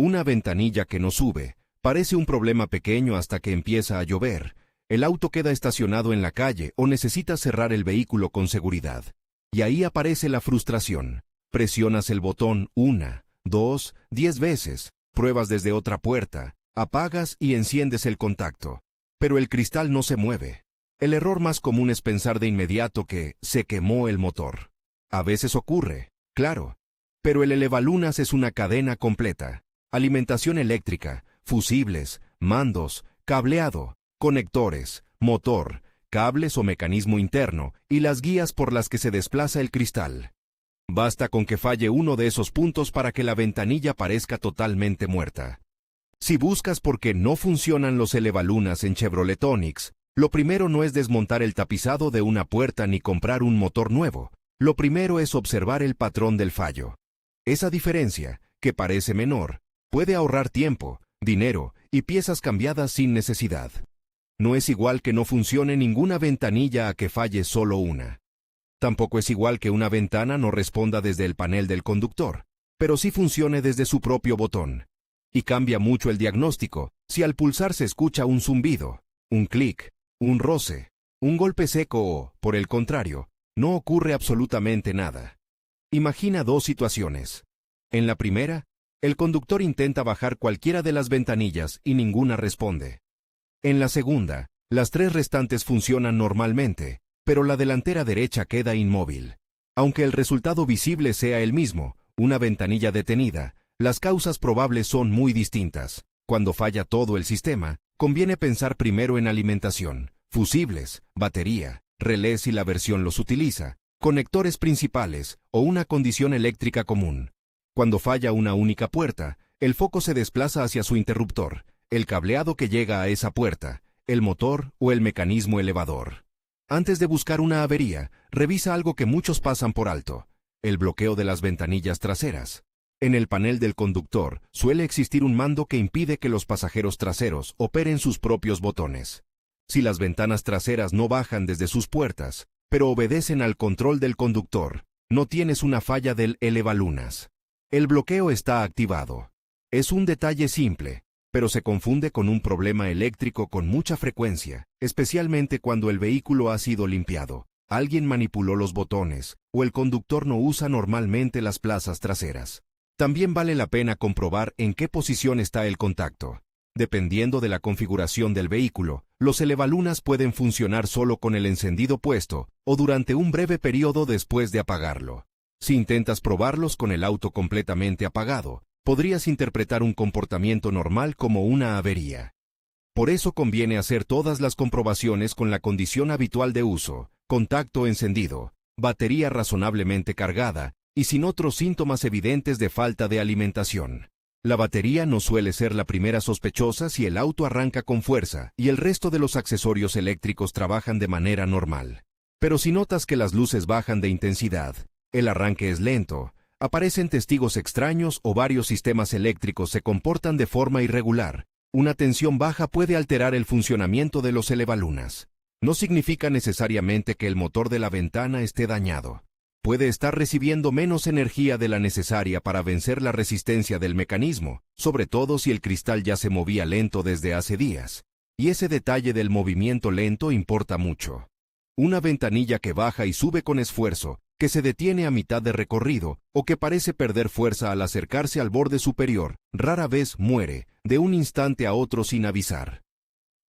Una ventanilla que no sube. Parece un problema pequeño hasta que empieza a llover. El auto queda estacionado en la calle o necesita cerrar el vehículo con seguridad. Y ahí aparece la frustración. Presionas el botón 1, 2, 10 veces, pruebas desde otra puerta, apagas y enciendes el contacto. Pero el cristal no se mueve. El error más común es pensar de inmediato que se quemó el motor. A veces ocurre, claro. Pero el elevalunas es una cadena completa. Alimentación eléctrica, fusibles, mandos, cableado, conectores, motor, cables o mecanismo interno y las guías por las que se desplaza el cristal. Basta con que falle uno de esos puntos para que la ventanilla parezca totalmente muerta. Si buscas por qué no funcionan los elevalunas en Chevrolet Onix, lo primero no es desmontar el tapizado de una puerta ni comprar un motor nuevo. Lo primero es observar el patrón del fallo. Esa diferencia, que parece menor, puede ahorrar tiempo, dinero y piezas cambiadas sin necesidad. No es igual que no funcione ninguna ventanilla a que falle solo una. Tampoco es igual que una ventana no responda desde el panel del conductor, pero sí funcione desde su propio botón. Y cambia mucho el diagnóstico si al pulsar se escucha un zumbido, un clic, un roce, un golpe seco o, por el contrario, no ocurre absolutamente nada. Imagina dos situaciones. En la primera, el conductor intenta bajar cualquiera de las ventanillas y ninguna responde. En la segunda, las tres restantes funcionan normalmente, pero la delantera derecha queda inmóvil. Aunque el resultado visible sea el mismo, una ventanilla detenida, las causas probables son muy distintas. Cuando falla todo el sistema, conviene pensar primero en alimentación, fusibles, batería, relés si la versión los utiliza, conectores principales o una condición eléctrica común. Cuando falla una única puerta, el foco se desplaza hacia su interruptor, el cableado que llega a esa puerta, el motor o el mecanismo elevador. Antes de buscar una avería, revisa algo que muchos pasan por alto: el bloqueo de las ventanillas traseras. En el panel del conductor suele existir un mando que impide que los pasajeros traseros operen sus propios botones. Si las ventanas traseras no bajan desde sus puertas, pero obedecen al control del conductor, no tienes una falla del elevalunas. El bloqueo está activado. Es un detalle simple, pero se confunde con un problema eléctrico con mucha frecuencia, especialmente cuando el vehículo ha sido limpiado, alguien manipuló los botones, o el conductor no usa normalmente las plazas traseras. También vale la pena comprobar en qué posición está el contacto. Dependiendo de la configuración del vehículo, los elevalunas pueden funcionar solo con el encendido puesto o durante un breve periodo después de apagarlo. Si intentas probarlos con el auto completamente apagado, podrías interpretar un comportamiento normal como una avería. Por eso conviene hacer todas las comprobaciones con la condición habitual de uso: contacto encendido, batería razonablemente cargada y sin otros síntomas evidentes de falta de alimentación. La batería no suele ser la primera sospechosa si el auto arranca con fuerza y el resto de los accesorios eléctricos trabajan de manera normal. Pero si notas que las luces bajan de intensidad, el arranque es lento, aparecen testigos extraños o varios sistemas eléctricos se comportan de forma irregular, una tensión baja puede alterar el funcionamiento de los elevalunas. No significa necesariamente que el motor de la ventana esté dañado. Puede estar recibiendo menos energía de la necesaria para vencer la resistencia del mecanismo, sobre todo si el cristal ya se movía lento desde hace días. Y ese detalle del movimiento lento importa mucho. Una ventanilla que baja y sube con esfuerzo, que se detiene a mitad de recorrido o que parece perder fuerza al acercarse al borde superior, rara vez muere, de un instante a otro sin avisar.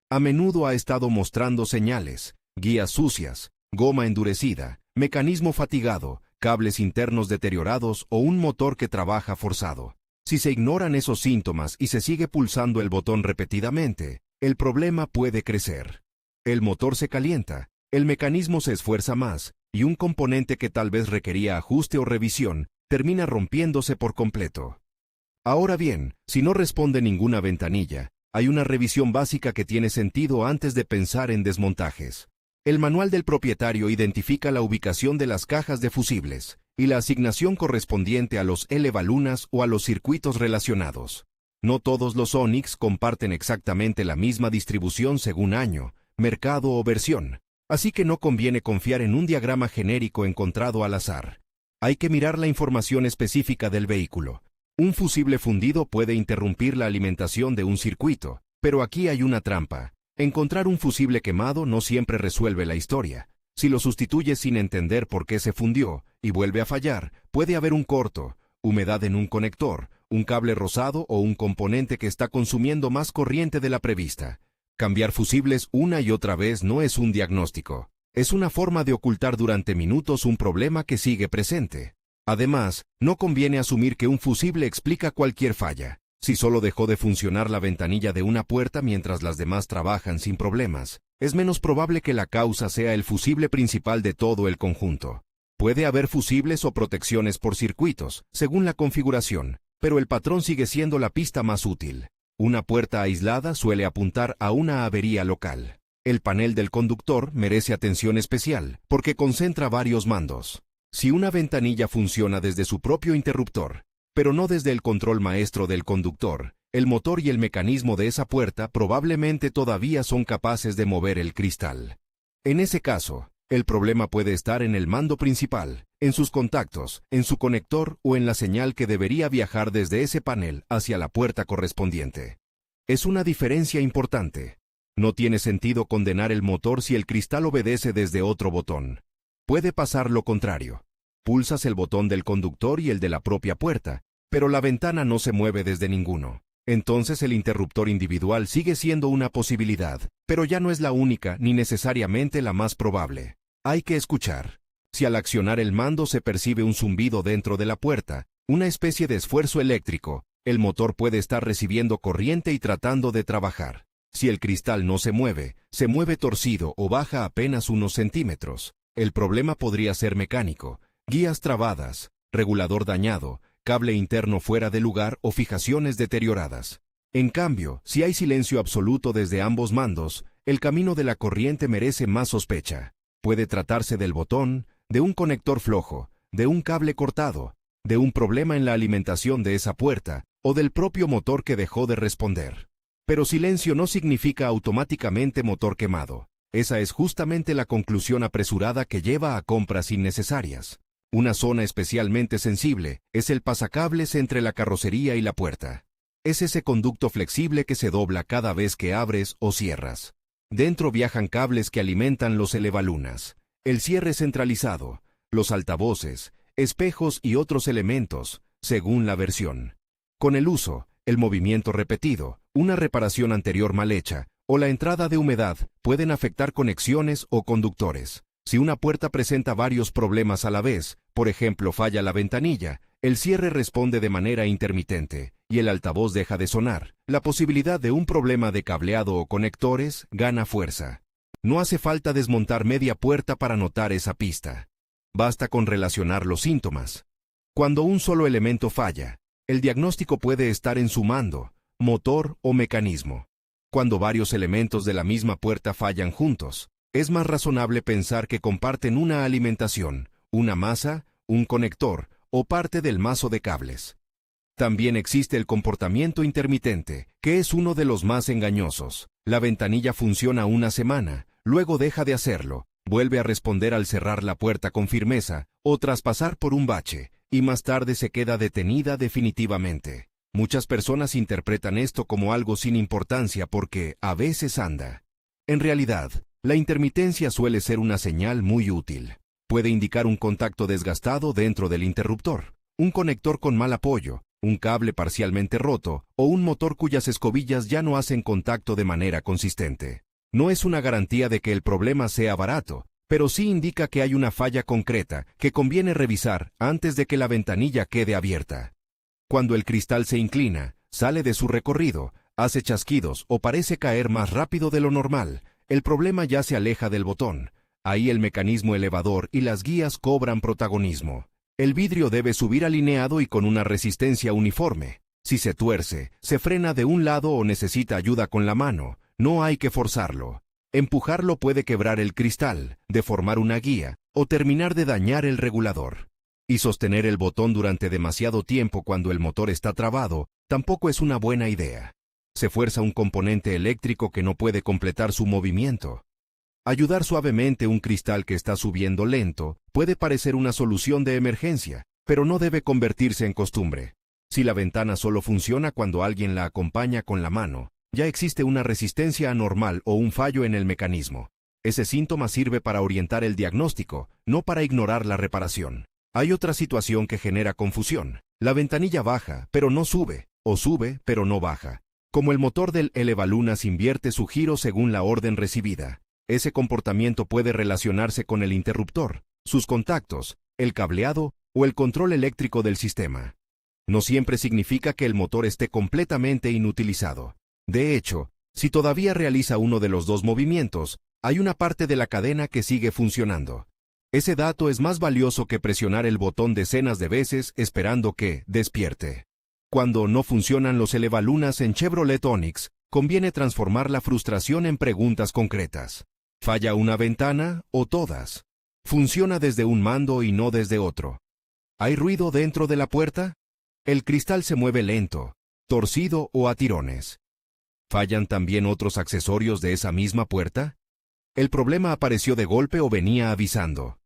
A menudo ha estado mostrando señales: guías sucias, goma endurecida, mecanismo fatigado, cables internos deteriorados o un motor que trabaja forzado. Si se ignoran esos síntomas y se sigue pulsando el botón repetidamente, el problema puede crecer. El motor se calienta, el mecanismo se esfuerza más, y un componente que tal vez requería ajuste o revisión termina rompiéndose por completo. Ahora bien, si no responde ninguna ventanilla, hay una revisión básica que tiene sentido antes de pensar en desmontajes. El manual del propietario identifica la ubicación de las cajas de fusibles y la asignación correspondiente a los elevalunas o a los circuitos relacionados. No todos los Onix comparten exactamente la misma distribución según año, mercado o versión, así que no conviene confiar en un diagrama genérico encontrado al azar. Hay que mirar la información específica del vehículo. Un fusible fundido puede interrumpir la alimentación de un circuito, pero aquí hay una trampa. Encontrar un fusible quemado no siempre resuelve la historia. Si lo sustituyes sin entender por qué se fundió y vuelve a fallar, puede haber un corto, humedad en un conector, un cable rozado o un componente que está consumiendo más corriente de la prevista. Cambiar fusibles una y otra vez no es un diagnóstico. Es una forma de ocultar durante minutos un problema que sigue presente. Además, no conviene asumir que un fusible explica cualquier falla. Si solo dejó de funcionar la ventanilla de una puerta mientras las demás trabajan sin problemas, es menos probable que la causa sea el fusible principal de todo el conjunto. Puede haber fusibles o protecciones por circuitos, según la configuración, pero el patrón sigue siendo la pista más útil. Una puerta aislada suele apuntar a una avería local. El panel del conductor merece atención especial, porque concentra varios mandos. Si una ventanilla funciona desde su propio interruptor, pero no desde el control maestro del conductor, el motor y el mecanismo de esa puerta probablemente todavía son capaces de mover el cristal. En ese caso, el problema puede estar en el mando principal, en sus contactos, en su conector o en la señal que debería viajar desde ese panel hacia la puerta correspondiente. Es una diferencia importante. No tiene sentido condenar el motor si el cristal obedece desde otro botón. Puede pasar lo contrario. Pulsas el botón del conductor y el de la propia puerta, pero la ventana no se mueve desde ninguno. Entonces el interruptor individual sigue siendo una posibilidad, pero ya no es la única ni necesariamente la más probable. Hay que escuchar. Si al accionar el mando se percibe un zumbido dentro de la puerta, una especie de esfuerzo eléctrico, el motor puede estar recibiendo corriente y tratando de trabajar. Si el cristal no se mueve torcido o baja apenas unos centímetros, el problema podría ser mecánico. Guías trabadas, regulador dañado, cable interno fuera de lugar o fijaciones deterioradas. En cambio, si hay silencio absoluto desde ambos mandos, el camino de la corriente merece más sospecha. Puede tratarse del botón, de un conector flojo, de un cable cortado, de un problema en la alimentación de esa puerta, o del propio motor que dejó de responder. Pero silencio no significa automáticamente motor quemado. Esa es justamente la conclusión apresurada que lleva a compras innecesarias. Una zona especialmente sensible es el pasacables entre la carrocería y la puerta. Es ese conducto flexible que se dobla cada vez que abres o cierras. Dentro viajan cables que alimentan los elevalunas, el cierre centralizado, los altavoces, espejos y otros elementos, según la versión. Con el uso, el movimiento repetido, una reparación anterior mal hecha, o la entrada de humedad pueden afectar conexiones o conductores. Si una puerta presenta varios problemas a la vez, por ejemplo falla la ventanilla, el cierre responde de manera intermitente, y el altavoz deja de sonar, la posibilidad de un problema de cableado o conectores gana fuerza. No hace falta desmontar media puerta para notar esa pista. Basta con relacionar los síntomas. Cuando un solo elemento falla, el diagnóstico puede estar en su mando, motor o mecanismo. Cuando varios elementos de la misma puerta fallan juntos, es más razonable pensar que comparten una alimentación, una masa, un conector o parte del mazo de cables. También existe el comportamiento intermitente, que es uno de los más engañosos. La ventanilla funciona una semana, luego deja de hacerlo, vuelve a responder al cerrar la puerta con firmeza o tras pasar por un bache, y más tarde se queda detenida definitivamente. Muchas personas interpretan esto como algo sin importancia porque a veces anda. En realidad, la intermitencia suele ser una señal muy útil. Puede indicar un contacto desgastado dentro del interruptor, un conector con mal apoyo, un cable parcialmente roto o un motor cuyas escobillas ya no hacen contacto de manera consistente. No es una garantía de que el problema sea barato, pero sí indica que hay una falla concreta que conviene revisar antes de que la ventanilla quede abierta. Cuando el cristal se inclina, sale de su recorrido, hace chasquidos o parece caer más rápido de lo normal, el problema ya se aleja del botón. Ahí el mecanismo elevador y las guías cobran protagonismo. El vidrio debe subir alineado y con una resistencia uniforme. Si se tuerce, se frena de un lado o necesita ayuda con la mano, no hay que forzarlo. Empujarlo puede quebrar el cristal, deformar una guía o terminar de dañar el regulador. Y sostener el botón durante demasiado tiempo cuando el motor está trabado tampoco es una buena idea. Se fuerza un componente eléctrico que no puede completar su movimiento. Ayudar suavemente un cristal que está subiendo lento puede parecer una solución de emergencia, pero no debe convertirse en costumbre. Si la ventana solo funciona cuando alguien la acompaña con la mano, ya existe una resistencia anormal o un fallo en el mecanismo. Ese síntoma sirve para orientar el diagnóstico, no para ignorar la reparación. Hay otra situación que genera confusión. La ventanilla baja, pero no sube, o sube, pero no baja. Como el motor del elevalunas invierte su giro según la orden recibida. Ese comportamiento puede relacionarse con el interruptor, sus contactos, el cableado o el control eléctrico del sistema. No siempre significa que el motor esté completamente inutilizado. De hecho, si todavía realiza uno de los dos movimientos, hay una parte de la cadena que sigue funcionando. Ese dato es más valioso que presionar el botón decenas de veces esperando que despierte. Cuando no funcionan los elevalunas en Chevrolet Onix, conviene transformar la frustración en preguntas concretas. ¿Falla una ventana o todas? ¿Funciona desde un mando y no desde otro? ¿Hay ruido dentro de la puerta? ¿El cristal se mueve lento, torcido o a tirones? ¿Fallan también otros accesorios de esa misma puerta? ¿El problema apareció de golpe o venía avisando?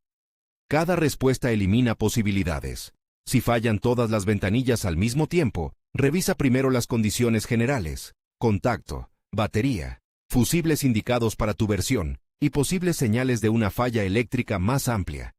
Cada respuesta elimina posibilidades. Si fallan todas las ventanillas al mismo tiempo, revisa primero las condiciones generales, contacto, batería, fusibles indicados para tu versión y posibles señales de una falla eléctrica más amplia.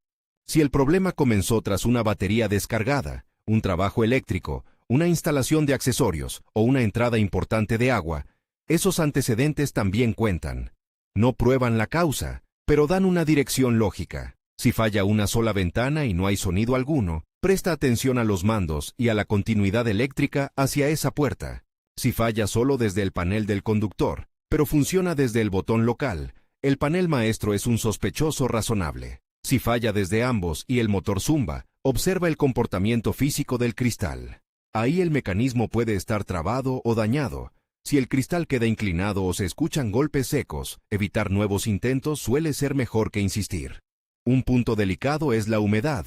Si el problema comenzó tras una batería descargada, un trabajo eléctrico, una instalación de accesorios o una entrada importante de agua, esos antecedentes también cuentan. No prueban la causa, pero dan una dirección lógica. Si falla una sola ventana y no hay sonido alguno, presta atención a los mandos y a la continuidad eléctrica hacia esa puerta. Si falla solo desde el panel del conductor, pero funciona desde el botón local, el panel maestro es un sospechoso razonable. Si falla desde ambos y el motor zumba, observa el comportamiento físico del cristal. Ahí el mecanismo puede estar trabado o dañado. Si el cristal queda inclinado o se escuchan golpes secos, evitar nuevos intentos suele ser mejor que insistir. Un punto delicado es la humedad.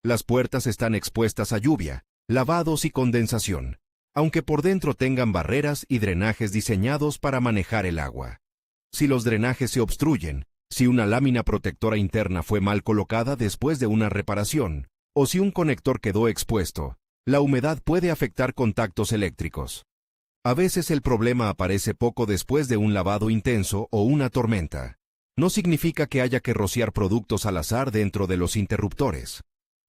Las puertas están expuestas a lluvia, lavados y condensación, aunque por dentro tengan barreras y drenajes diseñados para manejar el agua. Si los drenajes se obstruyen, si una lámina protectora interna fue mal colocada después de una reparación, o si un conector quedó expuesto, la humedad puede afectar contactos eléctricos. A veces el problema aparece poco después de un lavado intenso o una tormenta. No significa que haya que rociar productos al azar dentro de los interruptores.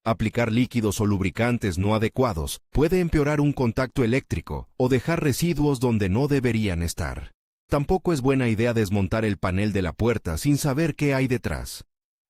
Aplicar líquidos o lubricantes no adecuados puede empeorar un contacto eléctrico o dejar residuos donde no deberían estar. Tampoco es buena idea desmontar el panel de la puerta sin saber qué hay detrás.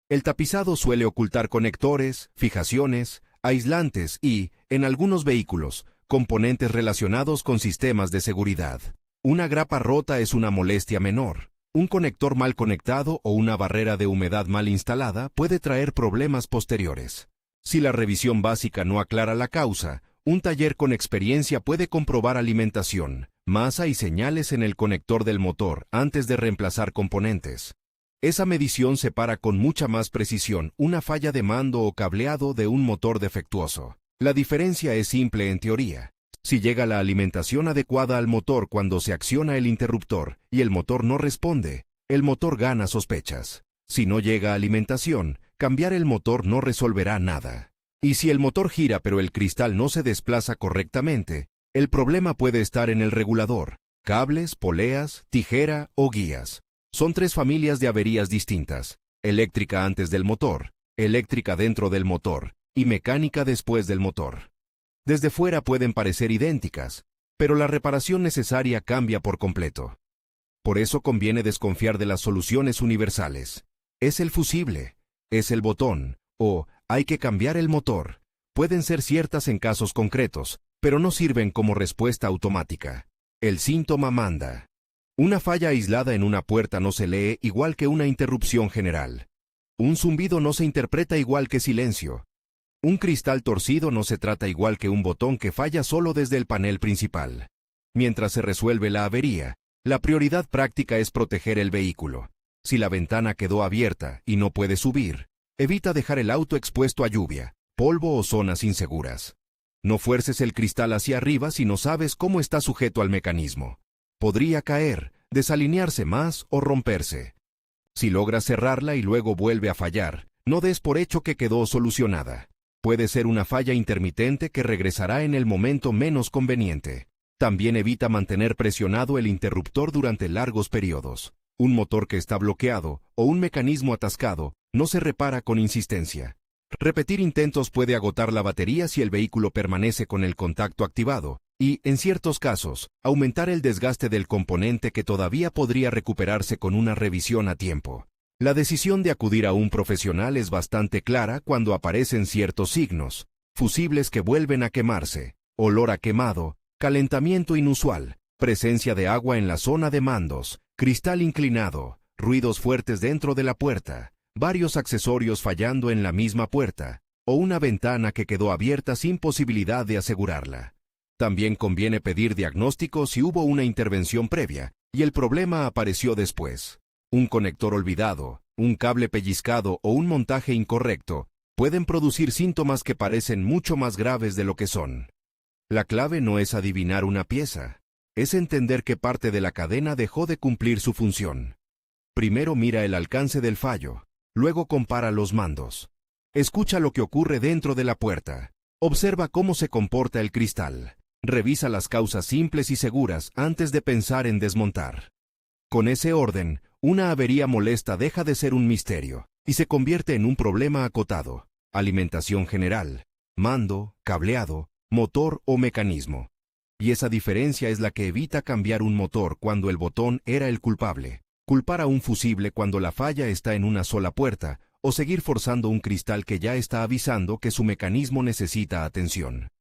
El tapizado suele ocultar conectores, fijaciones, aislantes y, en algunos vehículos, componentes relacionados con sistemas de seguridad. Una grapa rota es una molestia menor. Un conector mal conectado o una barrera de humedad mal instalada puede traer problemas posteriores. Si la revisión básica no aclara la causa, un taller con experiencia puede comprobar alimentación, masa y señales en el conector del motor antes de reemplazar componentes. Esa medición separa con mucha más precisión una falla de mando o cableado de un motor defectuoso. La diferencia es simple en teoría. Si llega la alimentación adecuada al motor cuando se acciona el interruptor y el motor no responde, el motor gana sospechas. Si no llega alimentación, cambiar el motor no resolverá nada. Y si el motor gira pero el cristal no se desplaza correctamente, el problema puede estar en el regulador, cables, poleas, tijera o guías. Son 3 familias de averías distintas: eléctrica antes del motor, eléctrica dentro del motor y mecánica después del motor. Desde fuera pueden parecer idénticas, pero la reparación necesaria cambia por completo. Por eso conviene desconfiar de las soluciones universales. ¿Es el fusible? ¿Es el botón? ¿O hay que cambiar el motor? Pueden ser ciertas en casos concretos, pero no sirven como respuesta automática. El síntoma manda. Una falla aislada en una puerta no se lee igual que una interrupción general. Un zumbido no se interpreta igual que silencio. Un cristal torcido no se trata igual que un botón que falla solo desde el panel principal. Mientras se resuelve la avería, la prioridad práctica es proteger el vehículo. Si la ventana quedó abierta y no puede subir, evita dejar el auto expuesto a lluvia, polvo o zonas inseguras. No fuerces el cristal hacia arriba si no sabes cómo está sujeto al mecanismo. Podría caer, desalinearse más o romperse. Si logras cerrarla y luego vuelve a fallar, no des por hecho que quedó solucionada. Puede ser una falla intermitente que regresará en el momento menos conveniente. También evita mantener presionado el interruptor durante largos periodos. Un motor que está bloqueado o un mecanismo atascado no se repara con insistencia. Repetir intentos puede agotar la batería si el vehículo permanece con el contacto activado y, en ciertos casos, aumentar el desgaste del componente que todavía podría recuperarse con una revisión a tiempo. La decisión de acudir a un profesional es bastante clara cuando aparecen ciertos signos: fusibles que vuelven a quemarse, olor a quemado, calentamiento inusual, presencia de agua en la zona de mandos, cristal inclinado, ruidos fuertes dentro de la puerta, varios accesorios fallando en la misma puerta, o una ventana que quedó abierta sin posibilidad de asegurarla. También conviene pedir diagnóstico si hubo una intervención previa y el problema apareció después. Un conector olvidado, un cable pellizcado o un montaje incorrecto pueden producir síntomas que parecen mucho más graves de lo que son. La clave no es adivinar una pieza, es entender qué parte de la cadena dejó de cumplir su función. Primero mira el alcance del fallo, luego compara los mandos. Escucha lo que ocurre dentro de la puerta. Observa cómo se comporta el cristal. Revisa las causas simples y seguras antes de pensar en desmontar. Con ese orden, una avería molesta deja de ser un misterio y se convierte en un problema acotado. Alimentación general, mando, cableado, motor o mecanismo. Y esa diferencia es la que evita cambiar un motor cuando el botón era el culpable, culpar a un fusible cuando la falla está en una sola puerta, o seguir forzando un cristal que ya está avisando que su mecanismo necesita atención.